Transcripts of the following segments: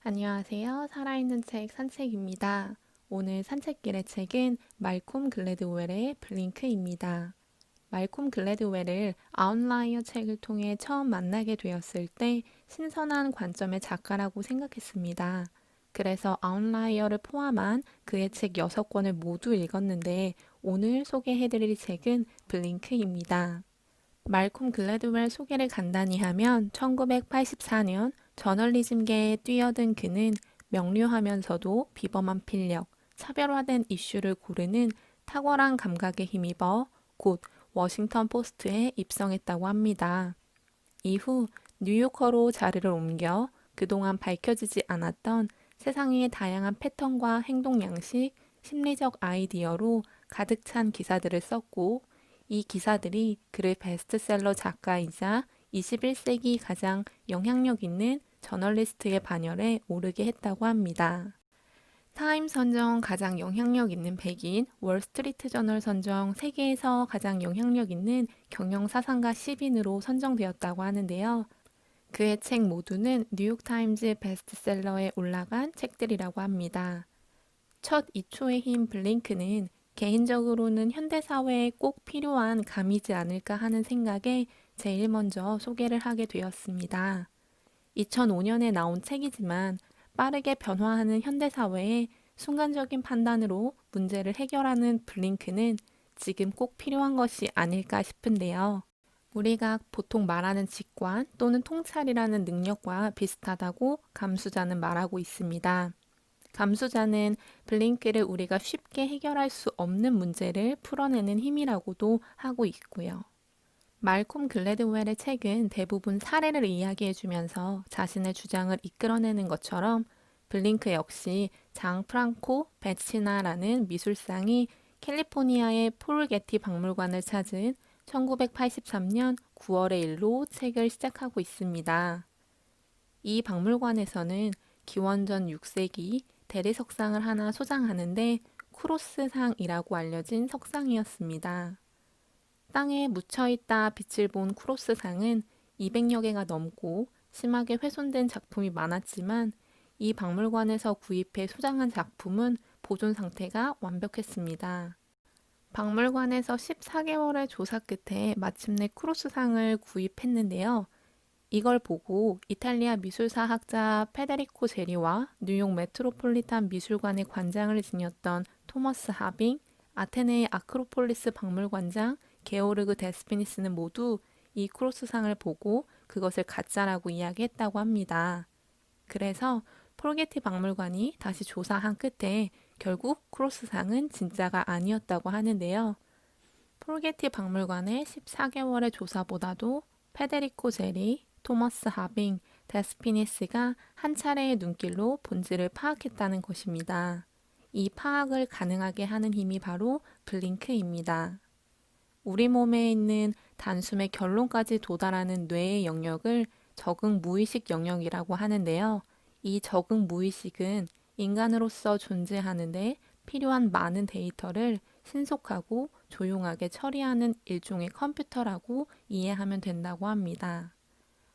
안녕하세요. 살아있는 책 산책입니다. 오늘 산책길의 책은 말콤 글래드웰의 블링크입니다. 말콤 글래드웰을 아웃라이어 책을 통해 처음 만나게 되었을 때 신선한 관점의 작가라고 생각했습니다. 그래서 아웃라이어를 포함한 그의 책 6권을 모두 읽었는데 오늘 소개해드릴 책은 블링크입니다. 말콤 글래드웰 소개를 간단히 하면 1984년 저널리즘계에 뛰어든 그는 명료하면서도 비범한 필력, 차별화된 이슈를 고르는 탁월한 감각에 힘입어 곧 워싱턴 포스트에 입성했다고 합니다. 이후 뉴요커로 자리를 옮겨 그동안 밝혀지지 않았던 세상의 다양한 패턴과 행동 양식, 심리적 아이디어로 가득 찬 기사들을 썼고 이 기사들이 그를 베스트셀러 작가이자 21세기 가장 영향력 있는 저널리스트의 반열에 오르게 했다고 합니다. 타임 선정 가장 영향력 있는 100인, 월스트리트 저널 선정 세계에서 가장 영향력 있는 경영사상가 10인으로 선정되었다고 하는데요. 그의 책 모두는 뉴욕타임즈 베스트셀러에 올라간 책들이라고 합니다. 첫 이초의 힘 블링크는 개인적으로는 현대사회에 꼭 필요한 감이지 않을까 하는 생각에 제일 먼저 소개를 하게 되었습니다. 2005년에 나온 책이지만 빠르게 변화하는 현대사회에 순간적인 판단으로 문제를 해결하는 블링크는 지금 꼭 필요한 것이 아닐까 싶은데요. 우리가 보통 말하는 직관 또는 통찰이라는 능력과 비슷하다고 감수자는 말하고 있습니다. 감수자는 블링크를 우리가 쉽게 해결할 수 없는 문제를 풀어내는 힘이라고도 하고 있고요. 말콤 글래드웰의 책은 대부분 사례를 이야기해주면서 자신의 주장을 이끌어내는 것처럼 블링크 역시 장 프랑코 베치나라는 미술상이 캘리포니아의 폴 게티 박물관을 찾은 1983년 9월의 일로 책을 시작하고 있습니다. 이 박물관에서는 기원전 6세기 대리석상을 하나 소장하는데 쿠로스상이라고 알려진 석상이었습니다. 땅에 묻혀있다 빛을 본 쿠로스상은 200여 개가 넘고 심하게 훼손된 작품이 많았지만 이 박물관에서 구입해 소장한 작품은 보존 상태가 완벽했습니다. 박물관에서 14개월의 조사 끝에 마침내 쿠로스상을 구입했는데요. 이걸 보고 이탈리아 미술사학자 페데리코 제리와 뉴욕 메트로폴리탄 미술관의 관장을 지녔던 토머스 하빙, 아테네의 아크로폴리스 박물관장 게오르그 데스피니스는 모두 이 크로스상을 보고 그것을 가짜라고 이야기했다고 합니다. 그래서 폴게티 박물관이 다시 조사한 끝에 결국 크로스상은 진짜가 아니었다고 하는데요. 폴게티 박물관의 14개월의 조사보다도 페데리코 제리, 토머스 하빙, 데스피니스가 한 차례의 눈길로 본질을 파악했다는 것입니다. 이 파악을 가능하게 하는 힘이 바로 블링크입니다. 우리 몸에 있는 단숨에 결론까지 도달하는 뇌의 영역을 적응 무의식 영역이라고 하는데요. 이 적응 무의식은 인간으로서 존재하는데 필요한 많은 데이터를 신속하고 조용하게 처리하는 일종의 컴퓨터라고 이해하면 된다고 합니다.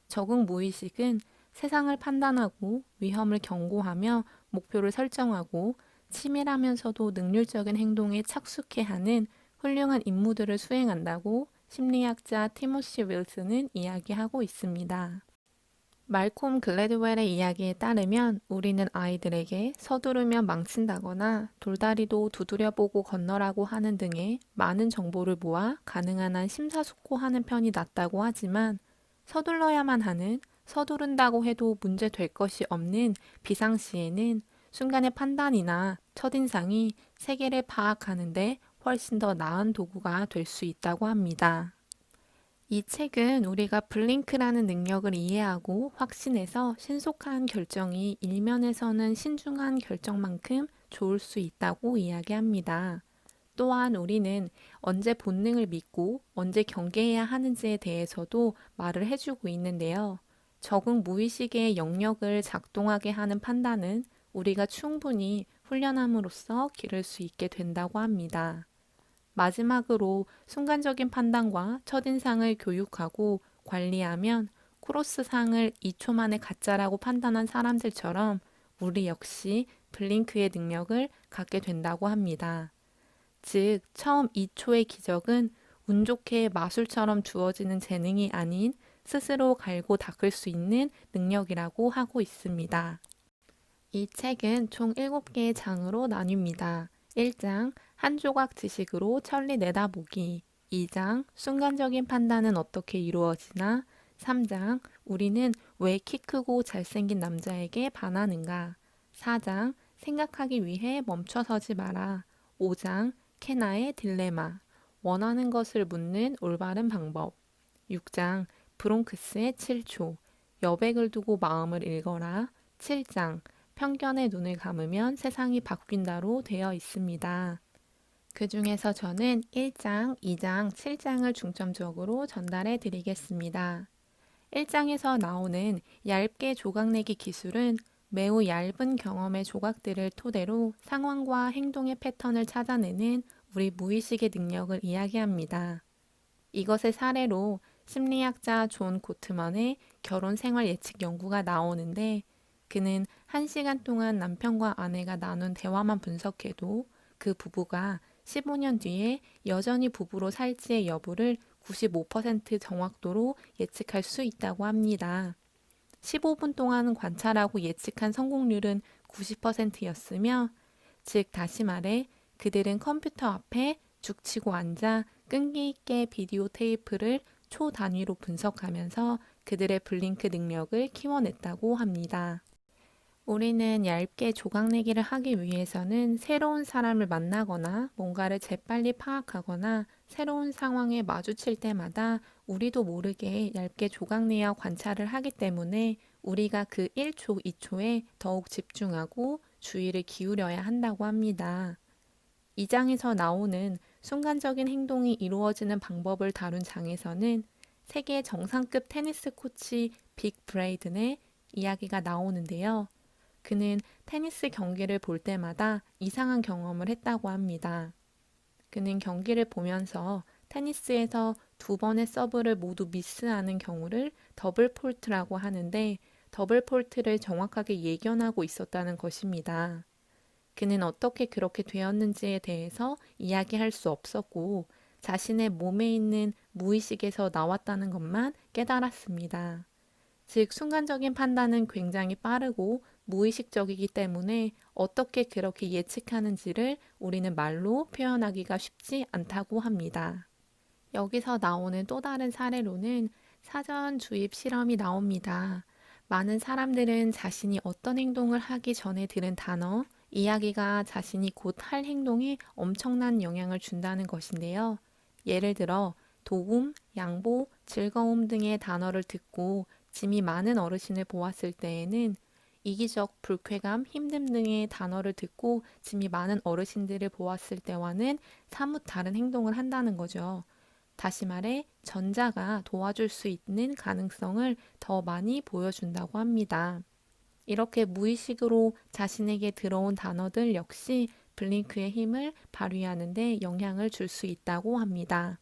적응 무의식은 세상을 판단하고 위험을 경고하며 목표를 설정하고 치밀하면서도 능률적인 행동에 착숙해 하는 훌륭한 임무들을 수행한다고 심리학자 티모시 윌슨은 이야기하고 있습니다. 말콤 글래드웰의 이야기에 따르면 우리는 아이들에게 서두르면 망친다거나 돌다리도 두드려보고 건너라고 하는 등의 많은 정보를 모아 가능한 한 심사숙고하는 편이 낫다고 하지만 서둘러야만 하는 서두른다고 해도 문제 될 것이 없는 비상시에는 순간의 판단이나 첫인상이 세계를 파악하는데 훨씬 더 나은 도구가 될 수 있다고 합니다. 이 책은 우리가 블링크라는 능력을 이해하고 확신해서 신속한 결정이 일면에서는 신중한 결정만큼 좋을 수 있다고 이야기합니다. 또한 우리는 언제 본능을 믿고 언제 경계해야 하는지에 대해서도 말을 해주고 있는데요. 적응 무의식의 영역을 작동하게 하는 판단은 우리가 충분히 훈련함으로써 기를 수 있게 된다고 합니다. 마지막으로 순간적인 판단과 첫인상을 교육하고 관리하면 크로스상을 2초 만에 가짜라고 판단한 사람들처럼 우리 역시 블링크의 능력을 갖게 된다고 합니다. 즉, 처음 2초의 기적은 운 좋게 마술처럼 주어지는 재능이 아닌 스스로 갈고 닦을 수 있는 능력이라고 하고 있습니다. 이 책은 총 7개의 장으로 나뉩니다. 1장, 한 조각 지식으로 천리 내다보기. 2장, 순간적인 판단은 어떻게 이루어지나? 3장, 우리는 왜 키 크고 잘생긴 남자에게 반하는가? 4장, 생각하기 위해 멈춰서지 마라. 5장, 케나의 딜레마. 원하는 것을 묻는 올바른 방법. 6장, 브롱크스의 7초. 여백을 두고 마음을 읽어라. 7장, 편견의 눈을 감으면 세상이 바뀐다로 되어 있습니다. 그 중에서 저는 1장, 2장, 7장을 중점적으로 전달해 드리겠습니다. 1장에서 나오는 얇게 조각내기 기술은 매우 얇은 경험의 조각들을 토대로 상황과 행동의 패턴을 찾아내는 우리 무의식의 능력을 이야기합니다. 이것의 사례로 심리학자 존 고트먼의 결혼 생활 예측 연구가 나오는데 그는 1시간 동안 남편과 아내가 나눈 대화만 분석해도 그 부부가 15년 뒤에 여전히 부부로 살지의 여부를 95% 정확도로 예측할 수 있다고 합니다. 15분 동안 관찰하고 예측한 성공률은 90%였으며, 즉 다시 말해 그들은 컴퓨터 앞에 죽치고 앉아 끈기 있게 비디오 테이프를 초 단위로 분석하면서 그들의 블링크 능력을 키워냈다고 합니다. 우리는 얇게 조각내기를 하기 위해서는 새로운 사람을 만나거나 뭔가를 재빨리 파악하거나 새로운 상황에 마주칠 때마다 우리도 모르게 얇게 조각내어 관찰을 하기 때문에 우리가 그 1초, 2초에 더욱 집중하고 주의를 기울여야 한다고 합니다. 이 장에서 나오는 순간적인 행동이 이루어지는 방법을 다룬 장에서는 세계 정상급 테니스 코치 빅 브레이든의 이야기가 나오는데요. 그는 테니스 경기를 볼 때마다 이상한 경험을 했다고 합니다. 그는 경기를 보면서 테니스에서 2번의 서브를 모두 미스하는 경우를 더블 폴트라고 하는데 더블 폴트를 정확하게 예견하고 있었다는 것입니다. 그는 어떻게 그렇게 되었는지에 대해서 이야기할 수 없었고 자신의 몸에 있는 무의식에서 나왔다는 것만 깨달았습니다. 즉, 순간적인 판단은 굉장히 빠르고 무의식적이기 때문에 어떻게 그렇게 예측하는지를 우리는 말로 표현하기가 쉽지 않다고 합니다. 여기서 나오는 또 다른 사례로는 사전 주입 실험이 나옵니다. 많은 사람들은 자신이 어떤 행동을 하기 전에 들은 단어, 이야기가 자신이 곧 할 행동에 엄청난 영향을 준다는 것인데요. 예를 들어 도움, 양보, 즐거움 등의 단어를 듣고 짐이 많은 어르신을 보았을 때에는 이기적, 불쾌감, 힘듦 등의 단어를 듣고 짐이 많은 어르신들을 보았을 때와는 사뭇 다른 행동을 한다는 거죠. 다시 말해 전자가 도와줄 수 있는 가능성을 더 많이 보여준다고 합니다. 이렇게 무의식으로 자신에게 들어온 단어들 역시 블링크의 힘을 발휘하는 데 영향을 줄 수 있다고 합니다.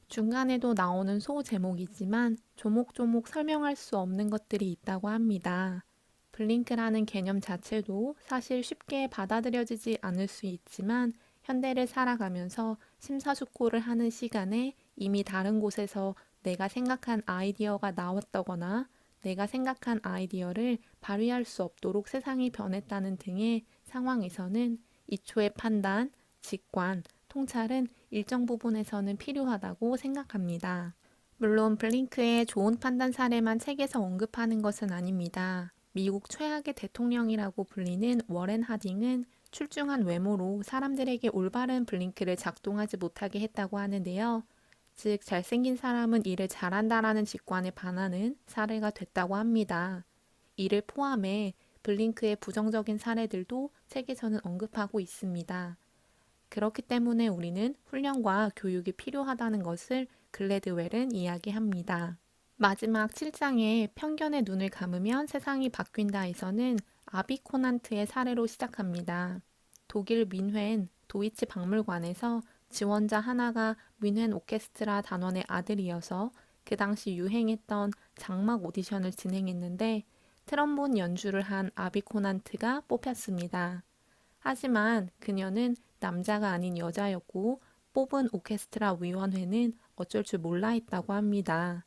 중간에도 나오는 소 제목이지만 조목조목 설명할 수 없는 것들이 있다고 합니다. 블링크라는 개념 자체도 사실 쉽게 받아들여지지 않을 수 있지만 현대를 살아가면서 심사숙고를 하는 시간에 이미 다른 곳에서 내가 생각한 아이디어가 나왔다거나 내가 생각한 아이디어를 발휘할 수 없도록 세상이 변했다는 등의 상황에서는 이초의 판단, 직관, 통찰은 일정 부분에서는 필요하다고 생각합니다. 물론 블링크의 좋은 판단 사례만 책에서 언급하는 것은 아닙니다. 미국 최악의 대통령이라고 불리는 워렌 하딩은 출중한 외모로 사람들에게 올바른 블링크를 작동하지 못하게 했다고 하는데요. 즉, 잘생긴 사람은 일을 잘한다라는 직관에 반하는 사례가 됐다고 합니다. 이를 포함해 블링크의 부정적인 사례들도 책에서는 언급하고 있습니다. 그렇기 때문에 우리는 훈련과 교육이 필요하다는 것을 글래드웰은 이야기합니다. 마지막 7장에 편견의 눈을 감으면 세상이 바뀐다에서는 아비코난트의 사례로 시작합니다. 독일 뮌헨 도이치 박물관에서 지원자 하나가 뮌헨 오케스트라 단원의 아들이어서 그 당시 유행했던 장막 오디션을 진행했는데 트럼본 연주를 한 아비 코난트가 뽑혔습니다. 하지만 그녀는 남자가 아닌 여자였고 뽑은 오케스트라 위원회는 어쩔 줄 몰라 했다고 합니다.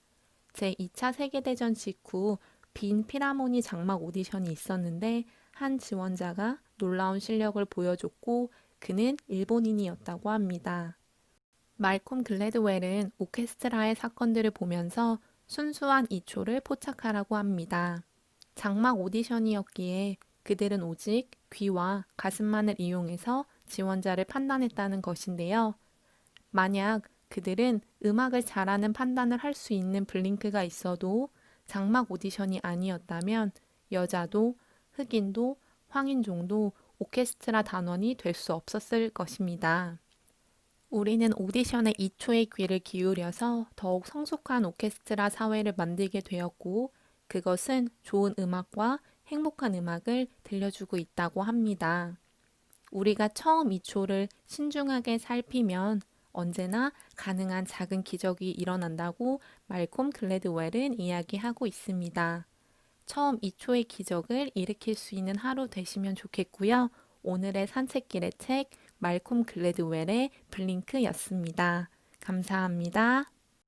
제2차 세계대전 직후 빈 필하모니 장막 오디션이 있었는데 한 지원자가 놀라운 실력을 보여줬고 그는 일본인이었다고 합니다. 말콤 글래드웰은 오케스트라의 사건들을 보면서 순수한 이초를 포착하라고 합니다. 장막 오디션이었기에 그들은 오직 귀와 가슴만을 이용해서 지원자를 판단했다는 것인데요. 만약 그들은 음악을 잘하는 판단을 할 수 있는 블링크가 있어도 장막 오디션이 아니었다면 여자도 흑인도 황인종도 오케스트라 단원이 될 수 없었을 것입니다. 우리는 오디션에 2초의 귀를 기울여서 더욱 성숙한 오케스트라 사회를 만들게 되었고 그것은 좋은 음악과 행복한 음악을 들려주고 있다고 합니다. 우리가 처음 2초를 신중하게 살피면 언제나 가능한 작은 기적이 일어난다고 말콤 글래드웰은 이야기하고 있습니다. 처음 2초의 기적을 일으킬 수 있는 하루 되시면 좋겠고요. 오늘의 산책길의 책 말콤 글래드웰의 블링크였습니다. 감사합니다.